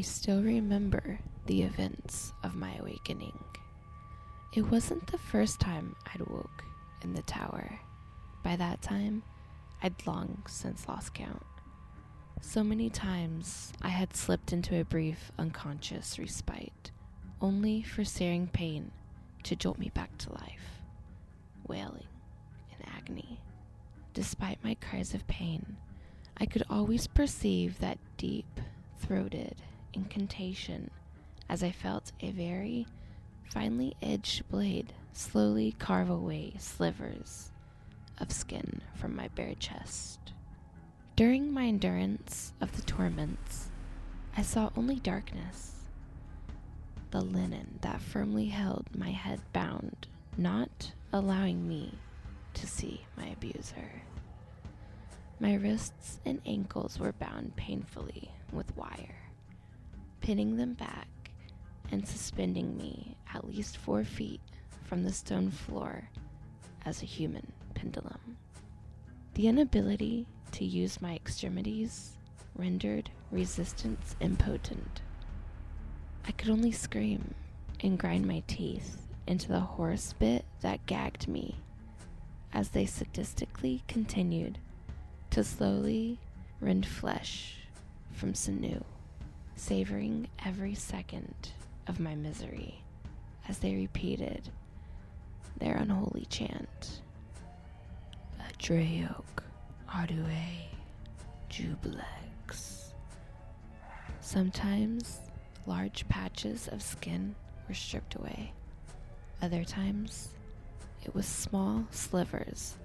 still remember the events of my awakening. It wasn't the first time I'd woke in the tower. By that time, I'd long since lost count. So many times I had slipped into a brief unconscious respite, only for searing pain to jolt me back to life, wailing in agony. Despite my cries of pain, I could always perceive that deep-throated incantation as I felt a very finely edged blade slowly carve away slivers of skin from my bare chest. During my endurance of the torments, I saw only darkness. The linen that firmly held my head bound, not allowing me to see my abuser. My wrists and ankles were bound painfully with wire, pinning them back and suspending me at least 4 feet from the stone floor as a human pendulum. The inability to use my extremities rendered resistance impotent. I could only scream and grind my teeth into the horse bit that gagged me as they sadistically continued to slowly rend flesh from sinew, savoring every second of my misery as they repeated their unholy chant. Adraeok Ardue Jublex. Sometimes large patches of skin were stripped away. Other times it was small slivers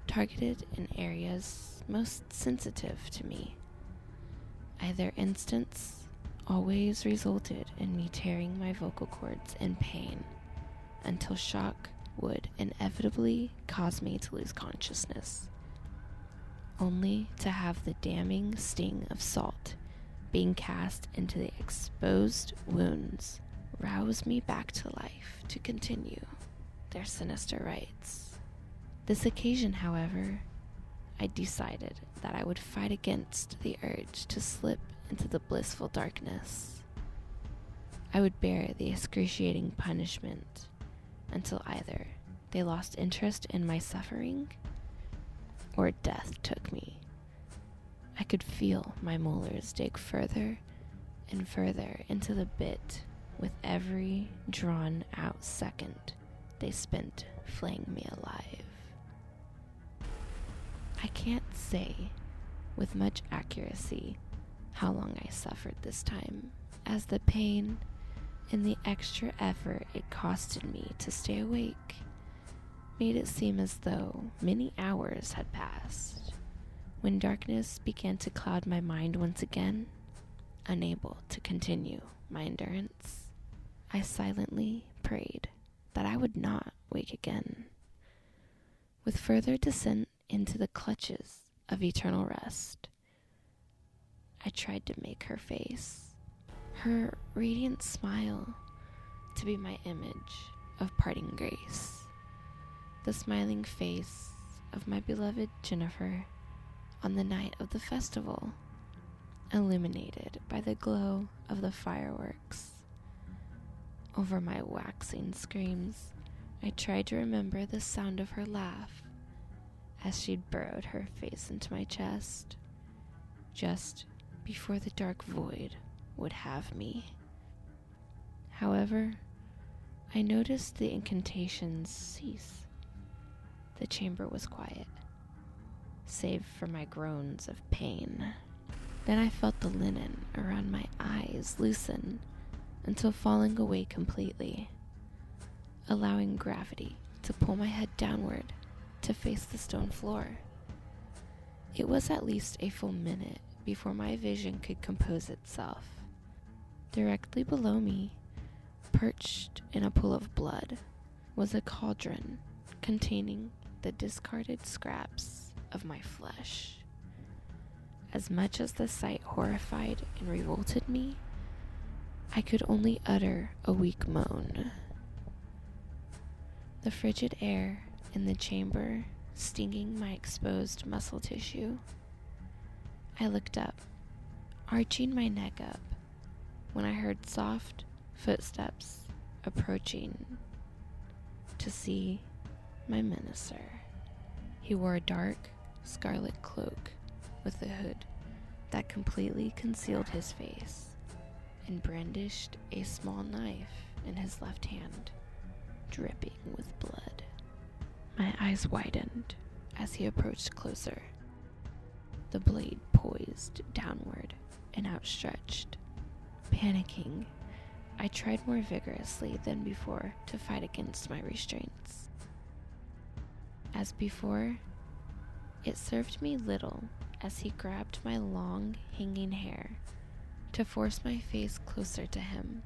targeted in areas most sensitive to me. Either instance always resulted in me tearing my vocal cords in pain until shock would inevitably cause me to lose consciousness, only to have the damning sting of salt being cast into the exposed wounds rouse me back to life to continue their sinister rites. This occasion, however, I decided that I would fight against the urge to slip into the blissful darkness. I would bear the excruciating punishment until either they lost interest in my suffering or death took me. I could feel my molars dig further and further into the bit with every drawn out second they spent flaying me alive. I can't say with much accuracy how long I suffered this time, as the pain and the extra effort it costed me to stay awake made it seem as though many hours had passed. When darkness began to cloud my mind once again, unable to continue my endurance, I silently prayed that I would not wake again. With further descent into the clutches of eternal rest, I tried to make her face, her radiant smile, to be my image of parting grace. The smiling face of my beloved Jennifer on the night of the festival, illuminated by the glow of the fireworks. Over my waxing screams, I tried to remember the sound of her laugh as she'd burrowed her face into my chest, just before the dark void would have me. However, I noticed the incantations cease. The chamber was quiet, save for my groans of pain. Then I felt the linen around my eyes loosen until falling away completely, allowing gravity to pull my head downward to face the stone floor. It was at least a full minute before my vision could compose itself. Directly below me, perched in a pool of blood, was a cauldron containing the discarded scraps of my flesh. As much as the sight horrified and revolted me, I could only utter a weak moan. The frigid air in the chamber stinging my exposed muscle tissue. I looked up, arching my neck up, when I heard soft footsteps approaching to see my menacer. He wore a dark scarlet cloak with a hood that completely concealed his face and brandished a small knife in his left hand, dripping with blood. My eyes widened as he approached closer, the blade poised downward and outstretched. Panicking, I tried more vigorously than before to fight against my restraints. As before, it served me little as he grabbed my long, hanging hair to force my face closer to him,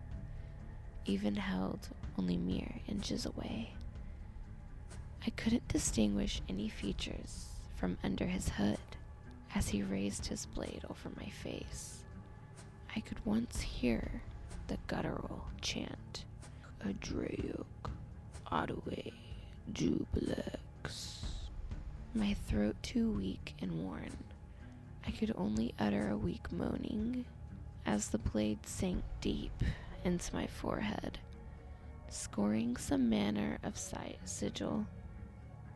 even held only mere inches away. I couldn't distinguish any features from under his hood as he raised his blade over my face. I could once hear the guttural chant, Adreuk, Adwe, Jublex. My throat too weak and worn, I could only utter a weak moaning as the blade sank deep into my forehead, scoring some manner of sigil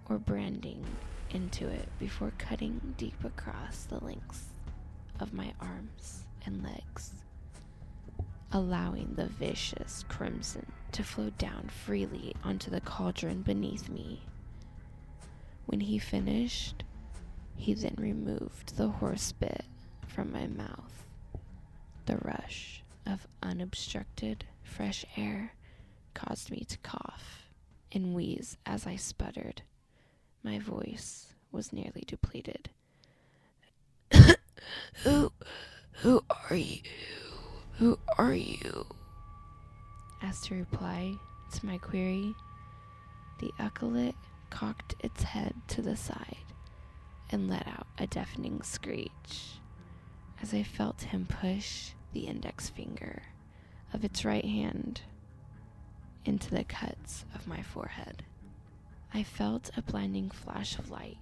or branding into it before cutting deep across the lengths of my arms and legs, allowing the vicious crimson to flow down freely onto the cauldron beneath me. When he finished, he then removed the horse bit from my mouth. The rush of unobstructed fresh air caused me to cough and wheeze as I sputtered. My voice was nearly depleted. Who are you? Who are you? As to reply to my query, the acolyte cocked its head to the side and let out a deafening screech as I felt him push the index finger of its right hand into the cuts of my forehead. I felt a blinding flash of light,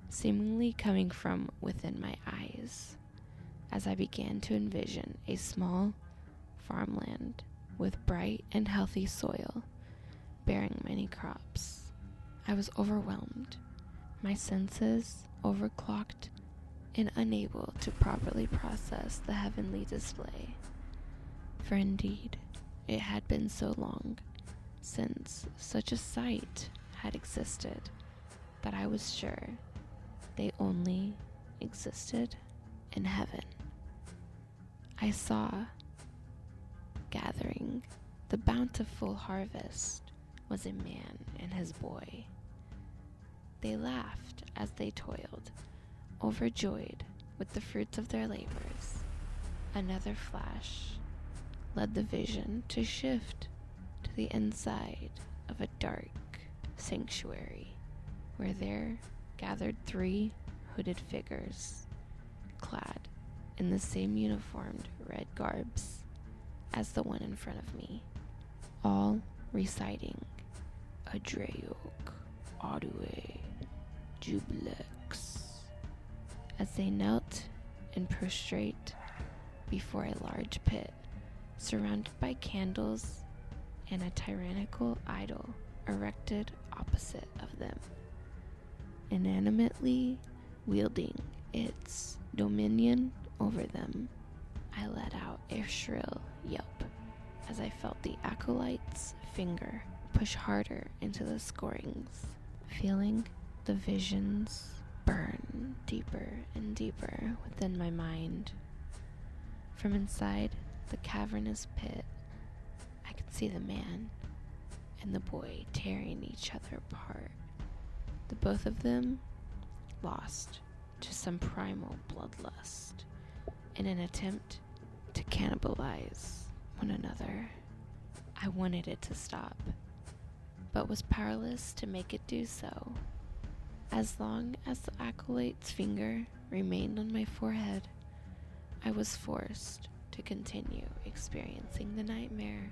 seemingly coming from within my eyes, as I began to envision a small farmland with bright and healthy soil, bearing many crops. I was overwhelmed, my senses overclocked and unable to properly process the heavenly display. For indeed, it had been so long since such a sight had existed that I was sure they only existed in heaven. I saw, gathering the bountiful harvest, was a man and his boy. They laughed as they toiled, overjoyed with the fruits of their labors. Another flash led the vision to shift to the inside of a dark sanctuary, where there gathered 3 hooded figures, clad in the same uniformed red garbs as the one in front of me, all reciting Adreuk, Adwe, Jublex, as they knelt and prostrate before a large pit surrounded by candles and a tyrannical idol erected opposite of them, inanimately wielding its dominion over them. I let out a shrill yelp as I felt the acolyte's finger push harder into the scorings, feeling the visions burn deeper and deeper within my mind. From inside the cavernous pit, I could see the man and the boy tearing each other apart, the both of them lost to some primal bloodlust in an attempt to cannibalize one another. I wanted it to stop, but was powerless to make it do so. As long as the acolyte's finger remained on my forehead, I was forced to continue experiencing the nightmare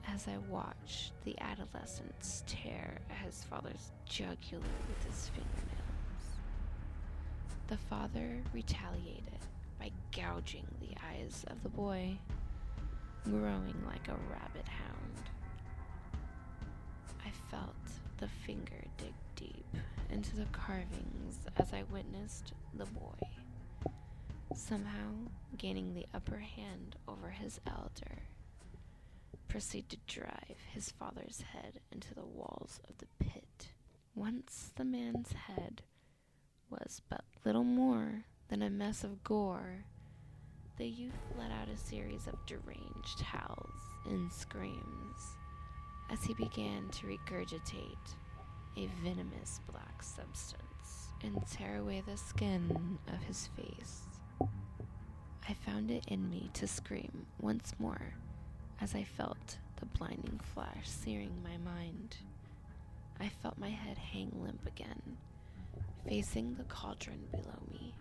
as I watched the adolescent tear at his father's jugular with his fingernails. The father retaliated by gouging the eyes of the boy, growing like a rabid hound. I felt the finger dig deep into the carvings as I witnessed the boy, somehow gaining the upper hand over his elder, proceed to drive his father's head into the walls of the pit. Once the man's head was but little more than a mess of gore, the youth let out a series of deranged howls and screams as he began to regurgitate a venomous black substance and tear away the skin of his face. I found it in me to scream once more as I felt the blinding flash searing my mind. I felt my head hang limp again, facing the cauldron below me.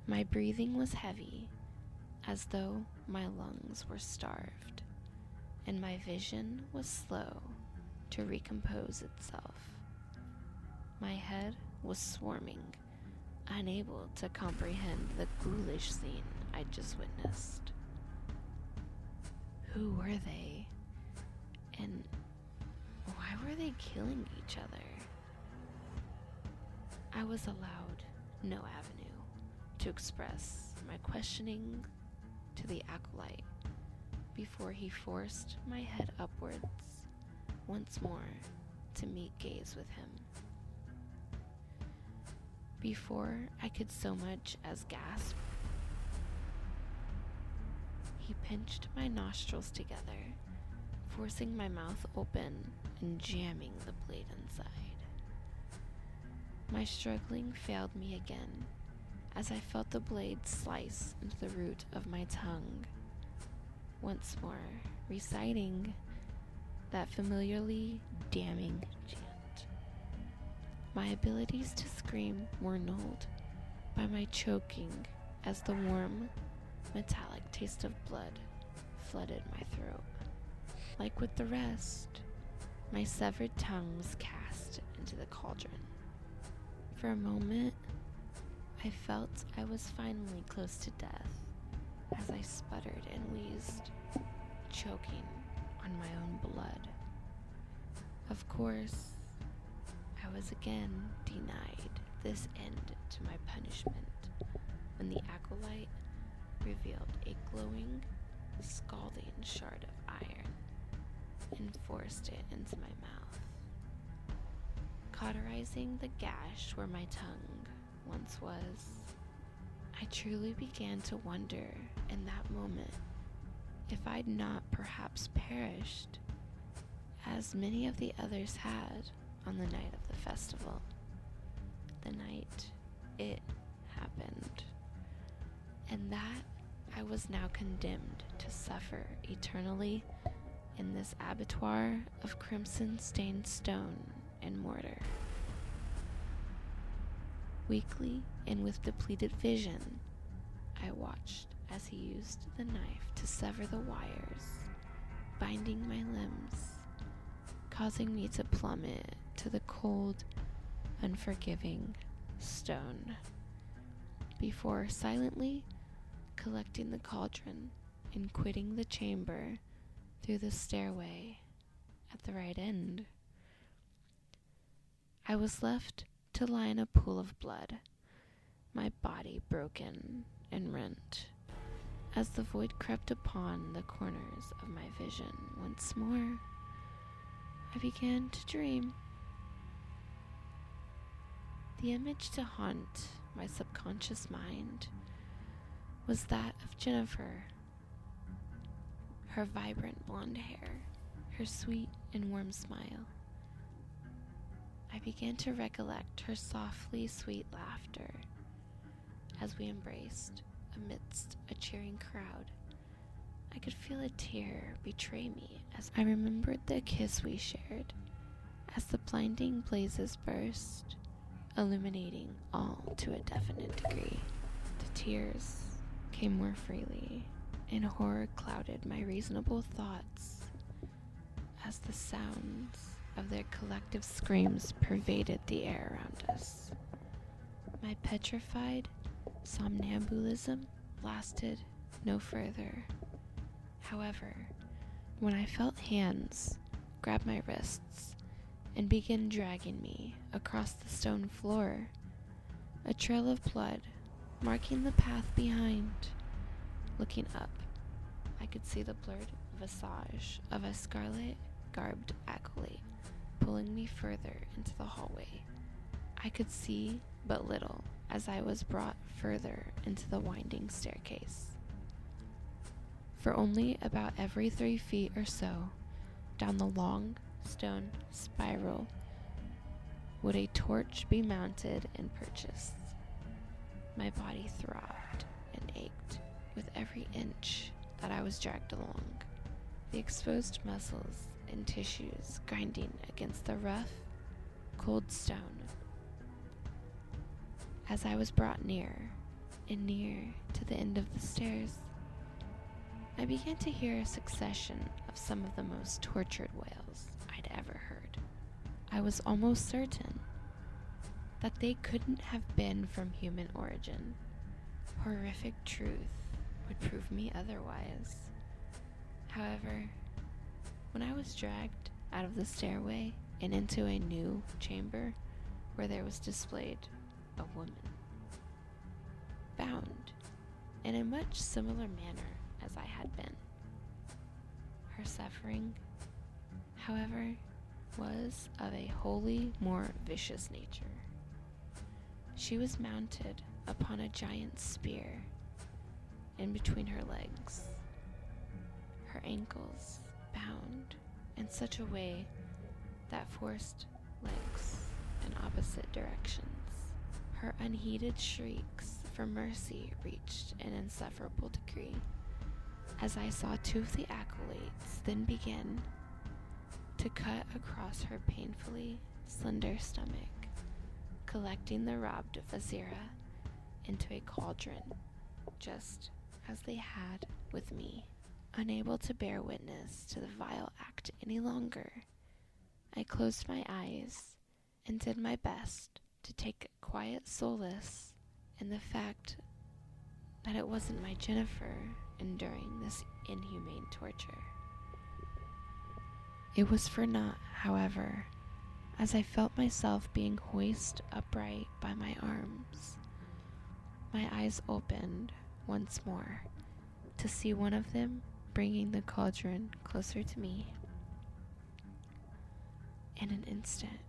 My breathing was heavy, as though my lungs were starved, and my vision was slow to recompose itself. My head was swarming, unable to comprehend the ghoulish scene I'd just witnessed. Who were they? And why were they killing each other? I was allowed no avenue to express my questioning to the acolyte before he forced my head upwards once more to meet gaze with him. Before I could so much as gasp, he pinched my nostrils together, forcing my mouth open and jamming the blade inside. My struggling failed me again as I felt the blade slice into the root of my tongue, once more reciting that familiarly damning chant. My abilities to scream were annulled by my choking as the warm, metallic taste of blood flooded my throat. Like with the rest, my severed tongue was cast into the cauldron. For a moment, I felt I was finally close to death as I sputtered and wheezed, choking on my own blood. Of course, I was again denied this end to my punishment when the acolyte revealed a glowing, scalding shard of iron and forced it into my mouth, cauterizing the gash where my tongue once was. I truly began to wonder in that moment if I'd not perhaps perished, as many of the others had on the night of the festival, the night it happened, and that I was now condemned to suffer eternally in this abattoir of crimson-stained stone and mortar. Weakly and with depleted vision, I watched as he used the knife to sever the wires, binding my limbs, causing me to plummet to the cold, unforgiving stone, before silently collecting the cauldron and quitting the chamber through the stairway at the right end. I was left to lie in a pool of blood, my body broken and rent, as the void crept upon the corners of my vision once more. I began to dream. The image to haunt my subconscious mind was that of Jennifer, her vibrant blonde hair, her sweet and warm smile. I began to recollect her softly sweet laughter as we embraced amidst a cheering crowd. I could feel a tear betray me as I remembered the kiss we shared, as the blinding blazes burst, illuminating all to a definite degree. The tears came more freely, and horror clouded my reasonable thoughts as the sounds of their collective screams pervaded the air around us. My petrified somnambulism lasted no further, However, when I felt hands grab my wrists and begin dragging me across the stone floor, a trail of blood marking the path behind, looking up, I could see the blurred visage of a scarlet-garbed acolyte pulling me further into the hallway. I could see but little as I was brought further into the winding staircase. For only about every 3 feet or so down the long stone spiral would a torch be mounted and purchased. My body throbbed and ached with every inch that I was dragged along, the exposed muscles and tissues grinding against the rough, cold stone. As I was brought near and near to the end of the stairs, I began to hear a succession of some of the most tortured wails I'd ever heard. I was almost certain that they couldn't have been from human origin. Horrific truth would prove me otherwise. However, when I was dragged out of the stairway and into a new chamber where there was displayed a woman, bound in a much similar manner as I had been. Her suffering, however, was of a wholly more vicious nature. She was mounted upon a giant spear in between her legs, her ankles bound in such a way that forced legs in opposite directions. Her unheeded shrieks for mercy reached an insufferable degree, as I saw 2 of the acolytes then begin to cut across her painfully slender stomach, collecting the robbed Vazira into a cauldron, just as they had with me. Unable to bear witness to the vile act any longer, I closed my eyes and did my best to take quiet solace in the fact that it wasn't my Jennifer enduring this inhumane torture. It was for naught, however, as I felt myself being hoisted upright by my arms. My eyes opened once more to see one of them bringing the cauldron closer to me. In an instant,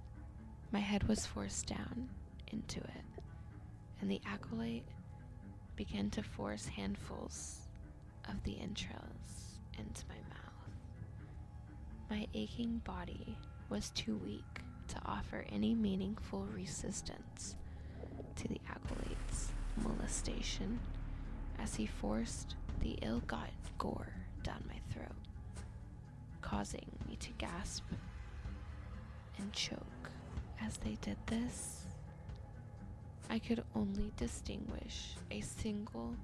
my head was forced down into it, and the acolyte began to force handfuls of the entrails into my mouth. My aching body was too weak to offer any meaningful resistance to the acolyte's molestation as he forced the ill-gotten gore down my throat, causing me to gasp and choke. As they did this, I could only distinguish a single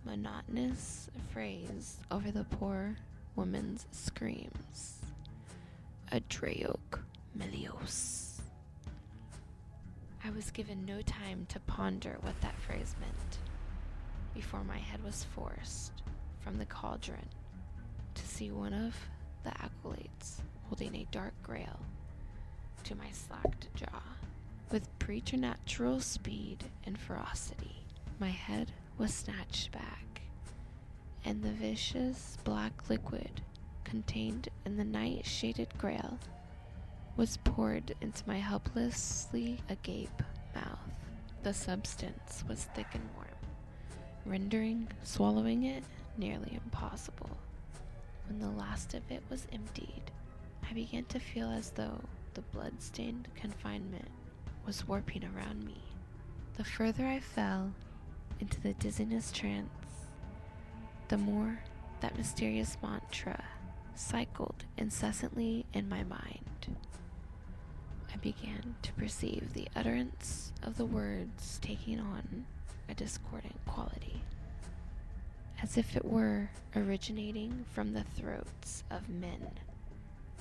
monotonous phrase over the poor woman's screams: Adreok Melios. I was given no time to ponder what that phrase meant before my head was forced from the cauldron to see one of the acolytes holding a dark grail to my slacked jaw. With preternatural speed and ferocity, my head was snatched back, and the vicious black liquid contained in the night-shaded grail was poured into my helplessly agape mouth. The substance was thick and warm, rendering swallowing it nearly impossible. When the last of it was emptied, I began to feel as though the blood-stained confinement was warping around me. The further I fell into the dizziness trance, the more that mysterious mantra cycled incessantly in my mind. I began to perceive the utterance of the words taking on a discordant quality, as if it were originating from the throats of men,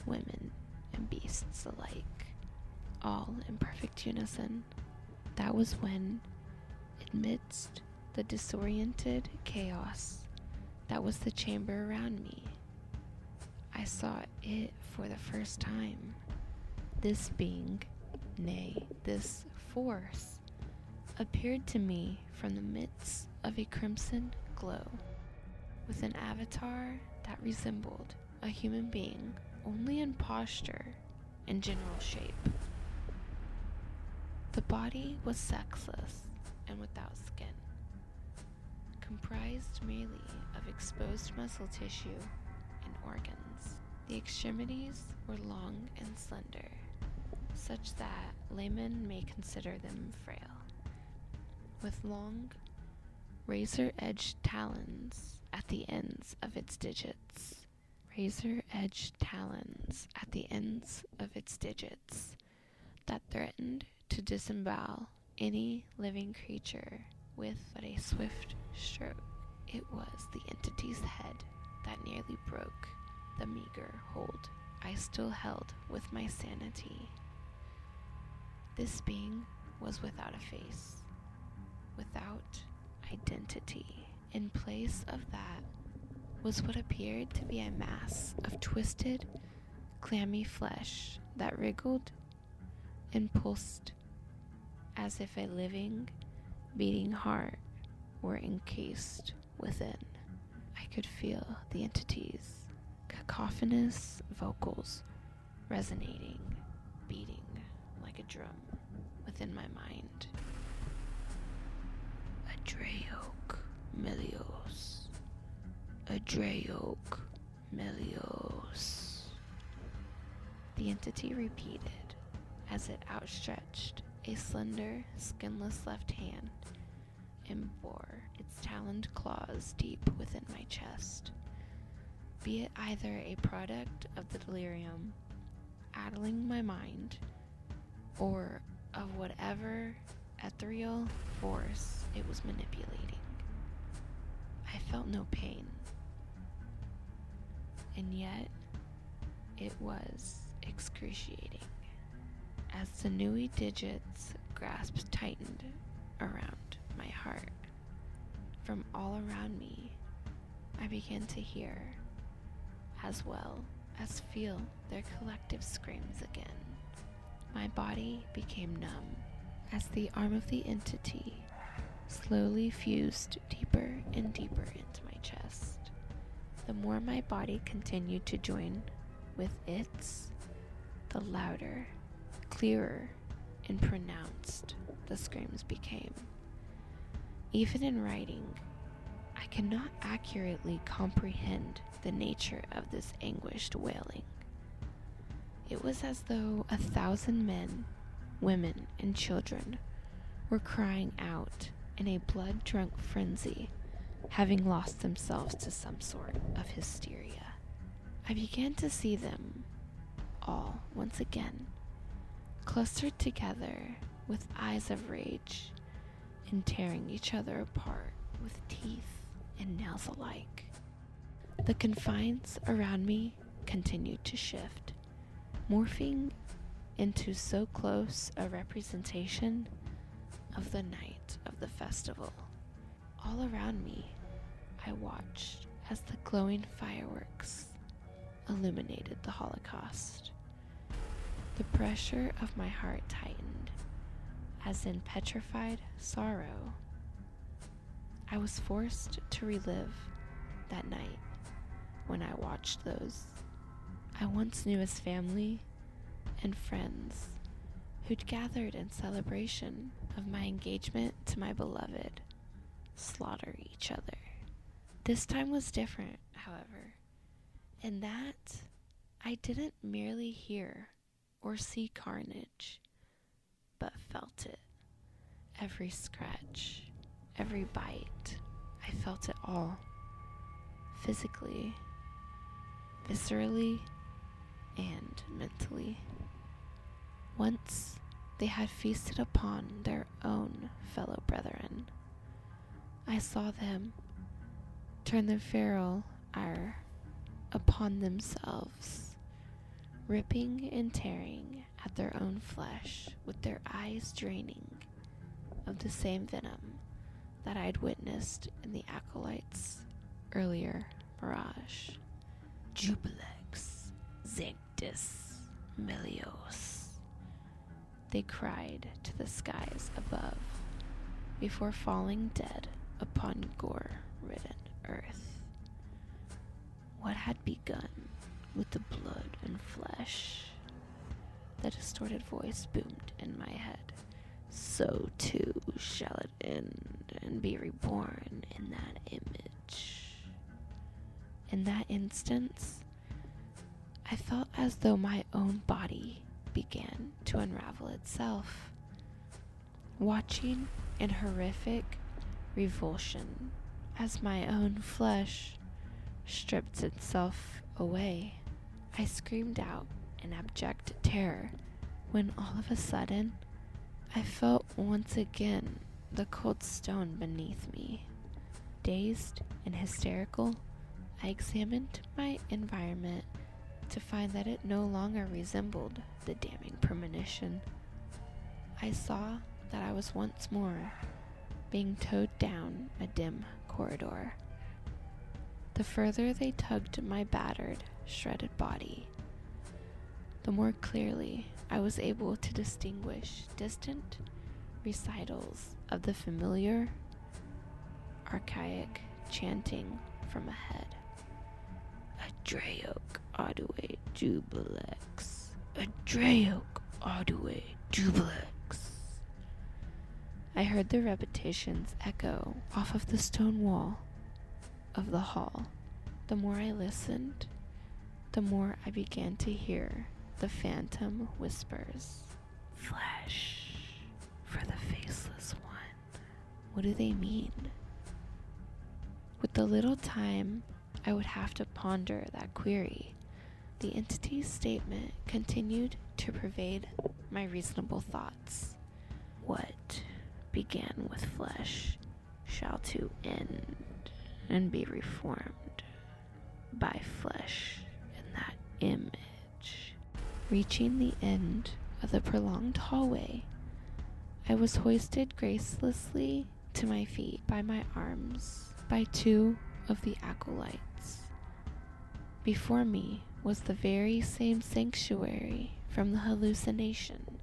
women, and beasts alike, all in perfect unison. That was when, amidst the disoriented chaos, that was the chamber around me. I saw it for the first time. This being, nay, this force, appeared to me from the midst of a crimson glow, with an avatar that resembled a human being only in posture and general shape. The body was sexless and without skin, comprised merely of exposed muscle tissue and organs. The extremities were long and slender, such that laymen may consider them frail, with long, razor-edged talons at the ends of its digits. Razor-edged talons at the ends of its digits that threatened to disembowel any living creature with but a swift stroke. It was the entity's head that nearly broke the meager hold I still held with my sanity. This being was without a face, without identity. In place of that was what appeared to be a mass of twisted, clammy flesh that wriggled and pulsed as if a living, beating heart were encased within. I could feel the entity's cacophonous vocals resonating, beating like a drum within my mind. Adraeoc Melios. Adraeoc Melios. The entity repeated as it outstretched a slender, skinless left hand and bore its taloned claws deep within my chest. Be it either a product of the delirium addling my mind, or of whatever ethereal force it was manipulating, I felt no pain. And yet, it was excruciating, as the sinewy digits grasped tightened around my heart. From all around me, I began to hear, as well as feel, their collective screams again. My body became numb as the arm of the entity slowly fused deeper and deeper into my chest. The more my body continued to join with its, the louder, clearer, and pronounced the screams became. Even in writing, I cannot accurately comprehend the nature of this anguished wailing. It was as though 1,000 men, women, and children were crying out in a blood-drunk frenzy, having lost themselves to some sort of hysteria. I began to see them all once again, clustered together with eyes of rage and tearing each other apart with teeth and nails alike. The confines around me continued to shift, morphing into so close a representation of the night of the festival. All around me, I watched as the glowing fireworks illuminated the Holocaust. The pressure of my heart tightened, as in petrified sorrow. I was forced to relive that night when I watched those I once knew as family and friends who'd gathered in celebration of my engagement to my beloved slaughter each other. This time was different, however, in that I didn't merely hear or see carnage, but felt it. Every scratch, every bite, I felt it all. Physically, viscerally, and mentally. Once they had feasted upon their own fellow brethren, I saw them turn their feral ire upon themselves, ripping and tearing at their own flesh, with their eyes draining of the same venom that I'd witnessed in the acolytes earlier mirage. Jubilex, Zanctus, Melios. They cried to the skies above before falling dead upon gore-ridden earth. What had begun with the blood and flesh? The distorted voice boomed in my head. So too shall it end and be reborn in that image. In that instance, I felt as though my own body began to unravel itself, watching in horrific revulsion as my own flesh stripped itself away. I screamed out in abject terror when all of a sudden I felt once again the cold stone beneath me. Dazed and hysterical, I examined my environment to find that it no longer resembled the damning premonition. I saw that I was once more being towed down a dim corridor. The further they tugged my battered, shredded body, the more clearly I was able to distinguish distant recitals of the familiar, archaic chanting from ahead. Adraeoc Audue Jubilex. Adraeoc Audue Jubilex. I heard the repetitions echo off of the stone wall of the hall. The more I listened, the more I began to hear the phantom whispers. Flesh for the faceless one. What do they mean? With the little time I would have to ponder that query, the entity's statement continued to pervade my reasonable thoughts. What began with flesh shall to end and be reformed by flesh in that image. Reaching the end of the prolonged hallway, I was hoisted gracelessly to my feet by my arms by two of the acolytes. Before me was the very same sanctuary from the hallucination.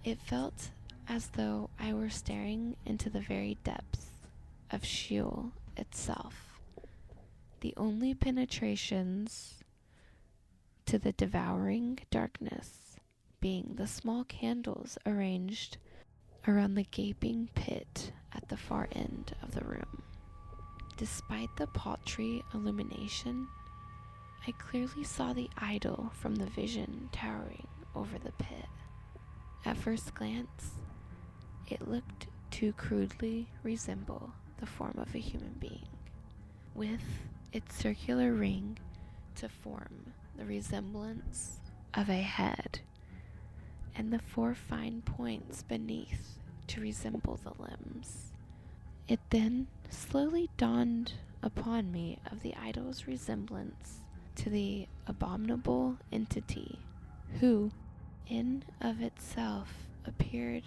It felt as though I were staring into the very depths of Sheol itself. The only penetrations to the devouring darkness being the small candles arranged around the gaping pit at the far end of the room. Despite the paltry illumination, I clearly saw the idol from the vision towering over the pit. At first glance, it looked to crudely resemble the form of a human being, with its circular ring to form the resemblance of a head, and the four fine points beneath to resemble the limbs. It then slowly dawned upon me of the idol's resemblance to the abominable entity, who, in of itself, appeared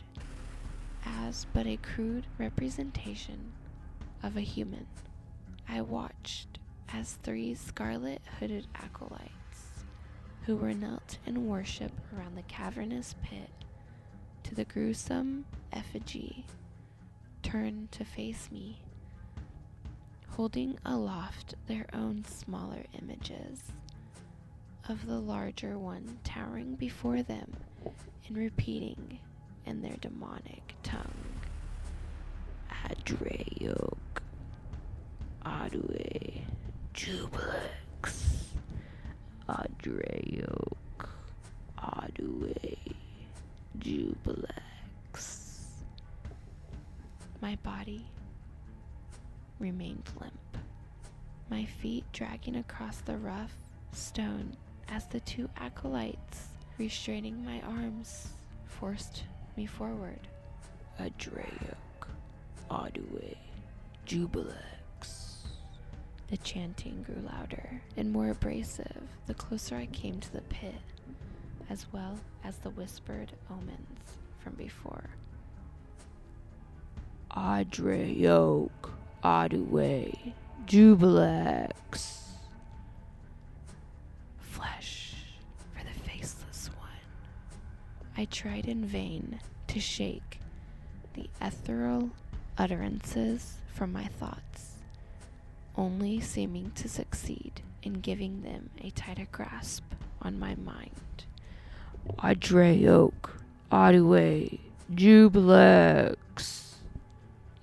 as but a crude representation of a human. I watched as three scarlet-hooded acolytes, who were knelt in worship around the cavernous pit to the gruesome effigy, turned to face me, holding aloft their own smaller images of the larger one towering before them and repeating in their demonic tongue, Adraeoc Audue Jubilex. Adraeoc Audue Jubilex. My body remained limp, my feet dragging across the rough stone as the two acolytes, restraining my arms, forced me forward. Adraeoc Audue Jubilex. The chanting grew louder and more abrasive the closer I came to the pit, as well as the whispered omens from before. Adraeoc Audue Jubilex. Flesh for the faceless one. I tried in vain to shake the ethereal utterances from my thoughts, only seeming to succeed in giving them a tighter grasp on my mind. Adreok, Adue, Jubilex.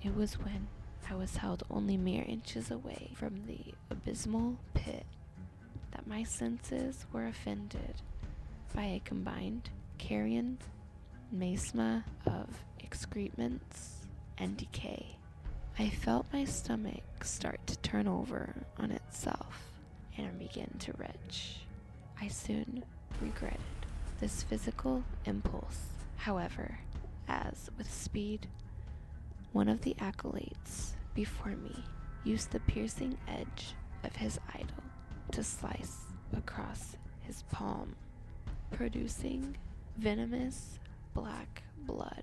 It was when I was held only mere inches away from the abysmal pit that my senses were offended by a combined carrion miasma of excrements and decay. I felt my stomach start to turn over on itself and begin to retch. I soon regretted this physical impulse, however, as with speed, one of the acolytes before me used the piercing edge of his idol to slice across his palm, producing venomous black blood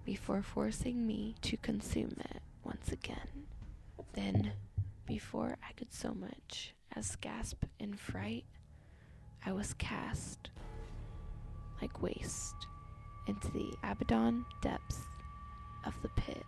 before forcing me to consume it once again. Then, before I could so much as gasp in fright, I was cast like waste into the Abaddon depths of the pit.